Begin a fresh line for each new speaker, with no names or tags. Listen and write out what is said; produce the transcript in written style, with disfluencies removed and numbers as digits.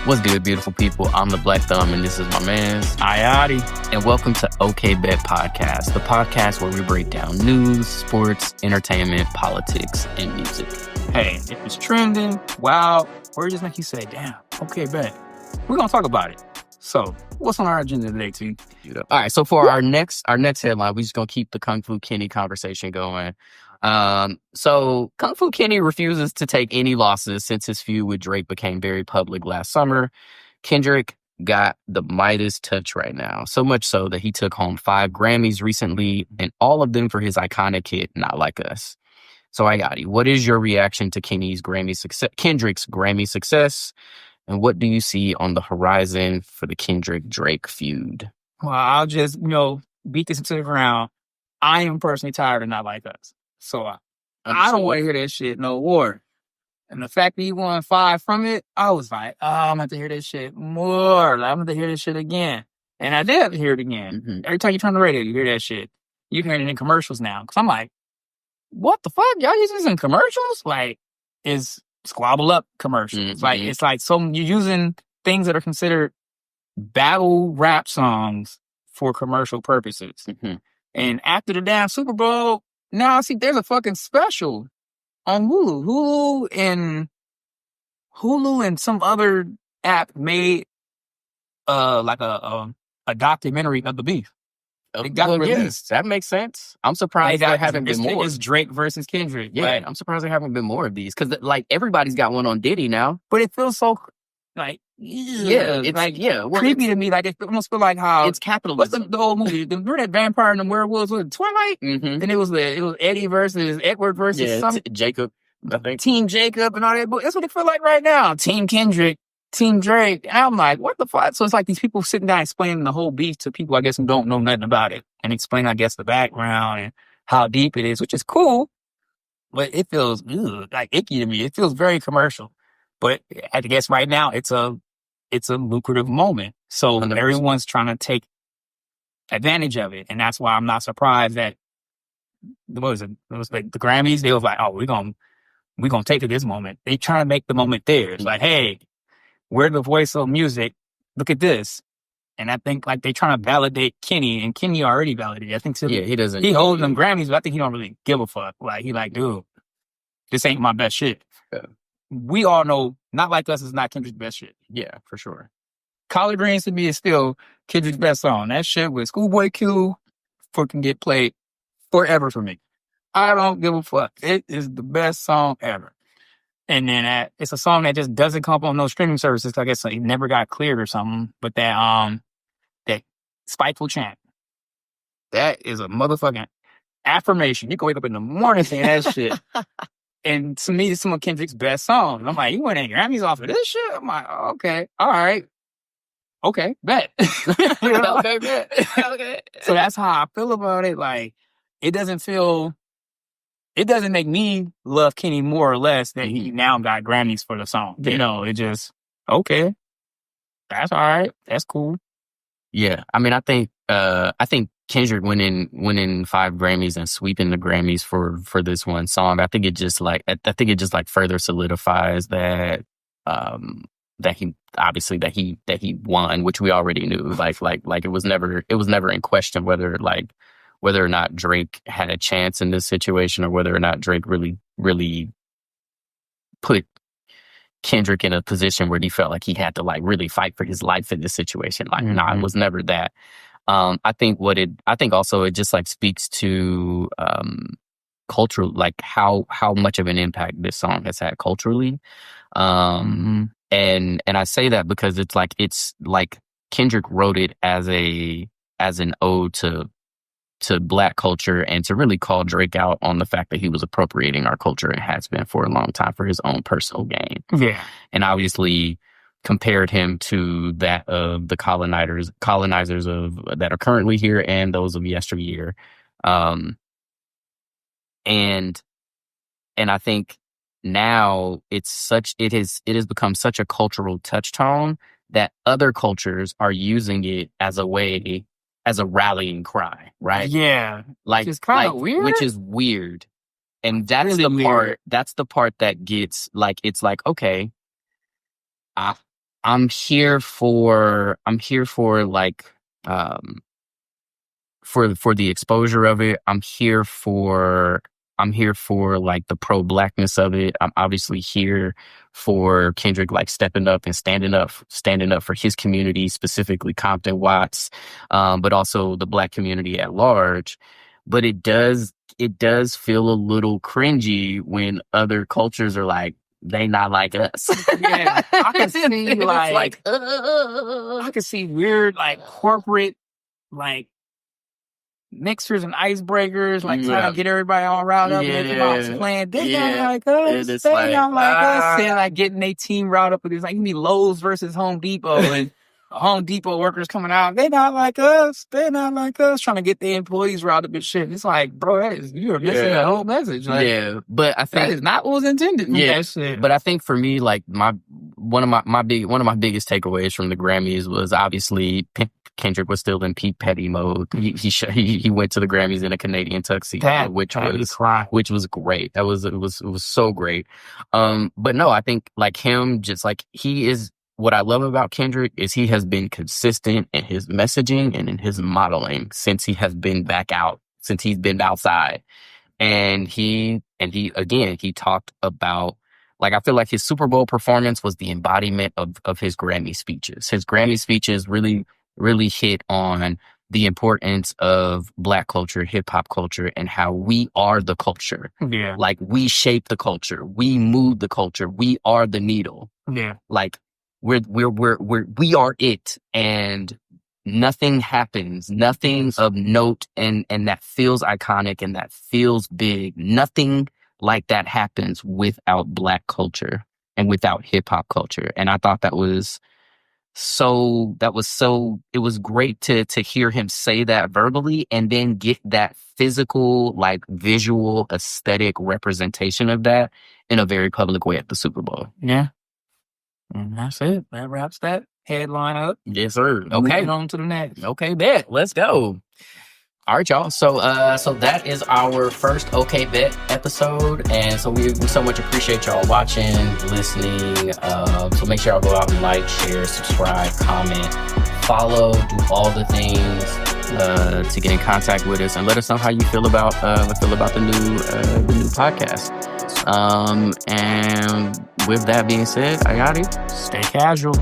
What's good, beautiful people? I'm the Black Thumb, and this is my man's
Ayati.
And welcome to OK Bet Podcast, the podcast where we break down news, sports, entertainment, politics, and music.
Hey, if it's trending, wow, or just make you say, damn, okay, bet. We're going to talk about it. So, what's on our agenda today, T?
All right, so for our next headline, we're just going to keep the Kung Fu Kenny conversation going. So Kung Fu Kenny refuses to take any losses since his feud with Drake became very public last summer. Kendrick got the Midas touch right now, so much so that he took home 5 Grammys recently, and all of them for his iconic hit, Not Like Us. So Ayati, what is your reaction to Kendrick's Grammy success, and what do you see on the horizon for the Kendrick-Drake feud?
Well, I'll just, beat this into the ground. I am personally tired of Not Like Us. So I don't want to hear that shit no more. And the fact that he won 5 from it, I was like, I'm going to have to hear this shit more. I'm going to hear this shit again. And I did have to hear it again. Mm-hmm. Every time you turn the radio, you hear that shit. You hear it in commercials now. Because I'm like, what the fuck? Y'all use this in commercials? Like, it's squabble up commercials. Mm-hmm. It's like you're using things that are considered battle rap songs for commercial purposes. Mm-hmm. And after the damn Super Bowl, now, see, there's a fucking special on Hulu. Hulu and some other app made like a documentary of the beef. It got released.
That makes sense. I'm surprised there haven't been more.
It's Drake versus Kendrick.
Yeah,
right?
I'm surprised there haven't been more of these because everybody's got one on Diddy now.
But it feels so creepy to me. Like it almost feel like how
it's capitalism.
What's the old movie? Remember that vampire and the werewolves with Twilight? Mm-hmm. And it was Eddie versus Edward versus
Jacob. I think
Team Jacob and all that. But that's what it feel like right now. Team Kendrick, Team Drake. And I'm like, what the fuck? So it's like these people sitting down explaining the whole beef to people, I guess, who don't know nothing about it, and explain, I guess, the background and how deep it is, which is cool. But it feels like icky to me. It feels very commercial. But I guess right now it's a lucrative moment. So 100%. Everyone's trying to take advantage of it. And that's why I'm not surprised that, it was like the Grammys, they was like, oh, we're going to take to this moment. They trying to make the moment theirs. Like, hey, we're the voice of music. Look at this. And I think like they trying to validate Kenny, and Kenny already validated. I think
he doesn't.
He holds them Grammys, but I think he don't really give a fuck. Like, he like, dude, this ain't my best shit. Yeah. We all know Not Like Us is not Kendrick's best shit.
Yeah, for sure.
Collard Greens to me is still Kendrick's best song. That shit with Schoolboy Q fucking get played forever for me. I don't give a fuck. It is the best song ever. And then it's a song that just doesn't come up on no streaming services. I guess it never got cleared or something. But that Spiteful Chant, that is a motherfucking affirmation. You can wake up in the morning saying that shit. And to me, it's some of Kendrick's best songs. I'm like, you winning Grammys off of this shit? I'm like, okay, all right. Okay, bet.
Okay, bet. Okay.
So that's how I feel about it. Like, it doesn't make me love Kenny more or less that he now got Grammys for the song. Yeah. It just, okay, that's all right. That's cool.
Yeah. I mean, I think Kendrick winning 5 Grammys and sweeping the Grammys for this one song, I think it just further solidifies that he won, which we already knew. Like it was never in question whether or not Drake had a chance in this situation, or whether or not Drake really put Kendrick in a position where he felt like he had to really fight for his life in this situation. Like, it was never that. I think also it just speaks to cultural, like how much of an impact this song has had culturally. And I say that because it's like Kendrick wrote it as an ode to Black culture, and to really call Drake out on the fact that he was appropriating our culture and has been for a long time for his own personal gain.
Yeah. And
obviously compared him to that of the colonizers that are currently here and those of yesteryear. And I think now it has become such a cultural touchstone that other cultures are using it as a rallying cry, right?
Yeah. Which is kind of weird.
Which is weird. And that's the part that gets it's like, okay, I'm I'm here for like for the exposure of it. I'm here for like the pro blackness of it. I'm obviously here for Kendrick like stepping up and standing up for his community, specifically Compton Watts, but also the black community at large. But it does feel a little cringy when other cultures are like, they not like us.
Yeah, I can see like I can see weird like corporate like mixers and icebreakers, like trying to get everybody all riled up. And everybody's playing. They not like us. They not like us. And like getting their team riled up with this. Like you need Lowe's versus Home Depot and Home Depot workers coming out. They not like us. They not like us. Trying to get their employees riled up and shit. It's like, bro, you're missing the whole message. Like,
but I think
that is not what was intended.
Yeah,
that shit.
But I think for me, like one of my biggest takeaways from the Grammys was obviously Kendrick was still in Pete Petty mode. He went to the Grammys in a Canadian tuxedo, which was great. It was so great. But no, I think like him, just like he is. What I love about Kendrick is he has been consistent in his messaging and in his modeling since he has been back out, since he's been outside. And he talked about, like, I feel like his Super Bowl performance was the embodiment of his Grammy speeches. His Grammy speeches really, really hit on the importance of Black culture, hip hop culture, and how we are the culture.
Yeah.
Like, we shape the culture. We move the culture. We are the needle.
Yeah.
Like, we are it, and nothing happens, nothing of note and that feels iconic and that feels big. Nothing like that happens without Black culture and without hip hop culture. And I thought it was great to hear him say that verbally and then get that physical, like visual, aesthetic representation of that in a very public way at the Super Bowl.
Yeah. And that's it. That wraps that headline up.
Yes, sir. Okay.
Moving on to the next.
Okay, bet. Let's go. All right, y'all. So that is our first Okay Bet episode. And so we so much appreciate y'all watching, listening. So make sure y'all go out and like, share, subscribe, comment, follow, do all the things to get in contact with us and let us know how you feel about the new podcast. And with that being said, Ayati,
stay casual.